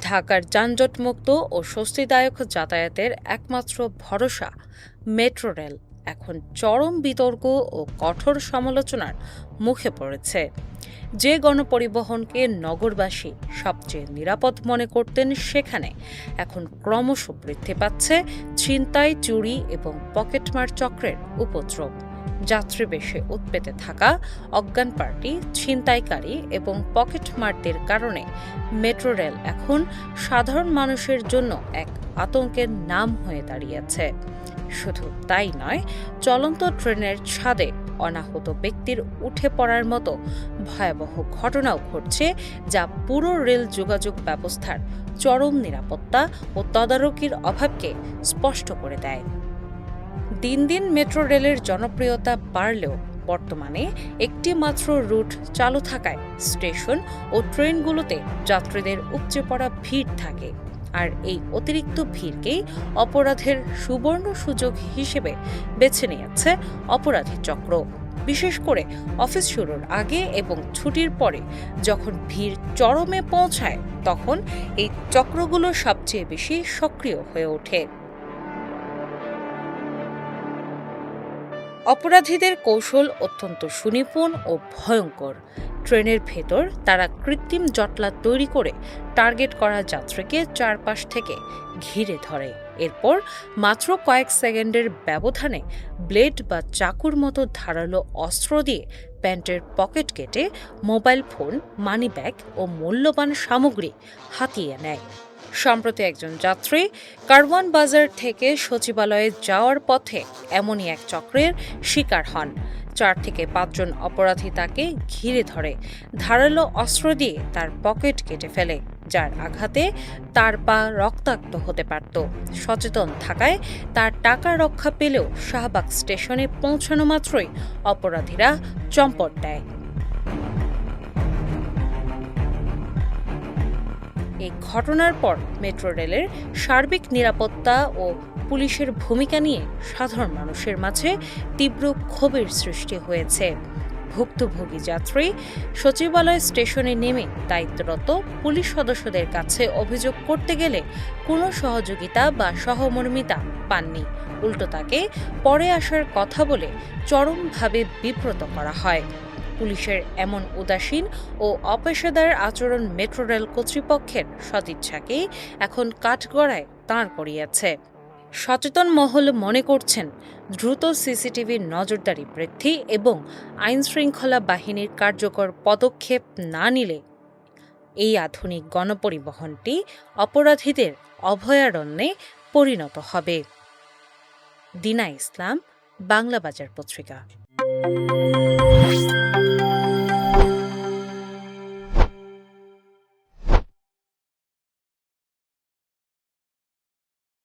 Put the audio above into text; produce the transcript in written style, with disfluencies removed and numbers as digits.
ঢাকার যানজটমুক্ত ও স্বস্তিদায়ক যাতায়াতের একমাত্র ভরসা মেট্রো রেল এখন চরম বিতর্ক ও কঠোর সমালোচনার মুখে পড়েছে। যে গণপরিবহনকে নগরবাসী সবচেয়ে নিরাপদ মনে করতেন, সেখানে এখন ক্রমশ বৃদ্ধি পাচ্ছে ছিনতাই, চুরি এবং পকেটমার চক্রের উপদ্রব। যাত্রী বেশে উৎপেতে থাকা অজ্ঞান পার্টি, ছিনতাইকারী এবং পকেটমারদের কারণে মেট্রো রেল এখন সাধারণ মানুষের জন্য এক আতঙ্কের নাম হয়ে দাঁড়িয়েছে। শুধু তাই নয়, চলন্ত ট্রেনের ছাদে অনাহত ব্যক্তির উঠে পড়ার মতো ভয়াবহ ঘটনাও ঘটছে, যা পুরো রেল যোগাযোগ ব্যবস্থার চরম নিরাপত্তা ও তদারকির অভাবকে স্পষ্ট করে দেয়। দিন দিন মেট্রো রেলের জনপ্রিয়তা বাড়লেও বর্তমানে একটি মাত্র রুট চালু থাকায় স্টেশন ও ট্রেনগুলোতে যাত্রীদের উপচে পড়া ভিড় থাকে। আর এই অতিরিক্ত ভিড়কেই অপরাধের সুবর্ণ সুযোগ হিসেবে বেছে নিয়েছে অপরাধী চক্র। বিশেষ করে অফিস শুরুর আগে এবং ছুটির পরে যখন ভিড় চরমে পৌঁছায়, তখন এই চক্রগুলো সবচেয়ে বেশি সক্রিয় হয়ে ওঠে। অপরাধীদের কৌশল অত্যন্ত সুনিপুণ ও ভয়ঙ্কর। ট্রেনের ভেতর তারা কৃত্রিম জটলা তৈরি করে টার্গেট করা যাত্রীকে চারপাশ থেকে ঘিরে ধরে। এরপর মাত্র কয়েক সেকেন্ডের ব্যবধানে ব্লেড বা চাকুর মতো ধারালো অস্ত্র দিয়ে প্যান্টের পকেট কেটে মোবাইল ফোন, মানিব্যাগ ও মূল্যবান সামগ্রী হাতিয়ে নেয়। সম্প্রতি একজন যাত্রী কারওয়ান বাজার থেকে সচিবালয়ে যাওয়ার পথে এমনই এক চক্রের শিকার হন। 4 থেকে 5 জন অপরাধী তাকে ঘিরে ধরে ধারালো অস্ত্র দিয়ে তার পকেট কেটে ফেলে, যার আঘাতে তার পা রক্তাক্ত হতে পারত। সচেতন থাকায় তার টাকা রক্ষা পেলেও শাহবাগ স্টেশনে পৌঁছানো মাত্রই অপরাধীরা চম্পট দেয়। এই ঘটনার পর মেট্রো রেলের সার্বিক নিরাপত্তা ও পুলিশের ভূমিকা নিয়ে সাধারণ মানুষের মাঝে তীব্র ক্ষোভের সৃষ্টি হয়েছে। ভুক্তভোগী যাত্রী সচিবালয় স্টেশনে নেমে দায়িত্বরত পুলিশ সদস্যদের কাছে অভিযোগ করতে গেলে কোনো সহযোগিতা বা সহমর্মিতা পাননি। উল্টো তাকে পরে আসার কথা বলে চরমভাবে বিব্রত করা হয়। পুলিশের এমন উদাসীন ও অপেশাদার আচরণ মেট্রো রেল কর্তৃপক্ষের সদিচ্ছাকেই এখন কাঠগড়ায় দাঁড় করিয়েছে। সচেতন মহল মনে করছেন, দ্রুত সিসিটিভির নজরদারি বৃদ্ধি এবং আইনশৃঙ্খলা বাহিনীর কার্যকর পদক্ষেপ না নিলে এই আধুনিক গণপরিবহনটি অপরাধীদের অভয়ারণ্যে পরিণত হবে। দিনা ইসলাম, বাংলা বাজার পত্রিকা।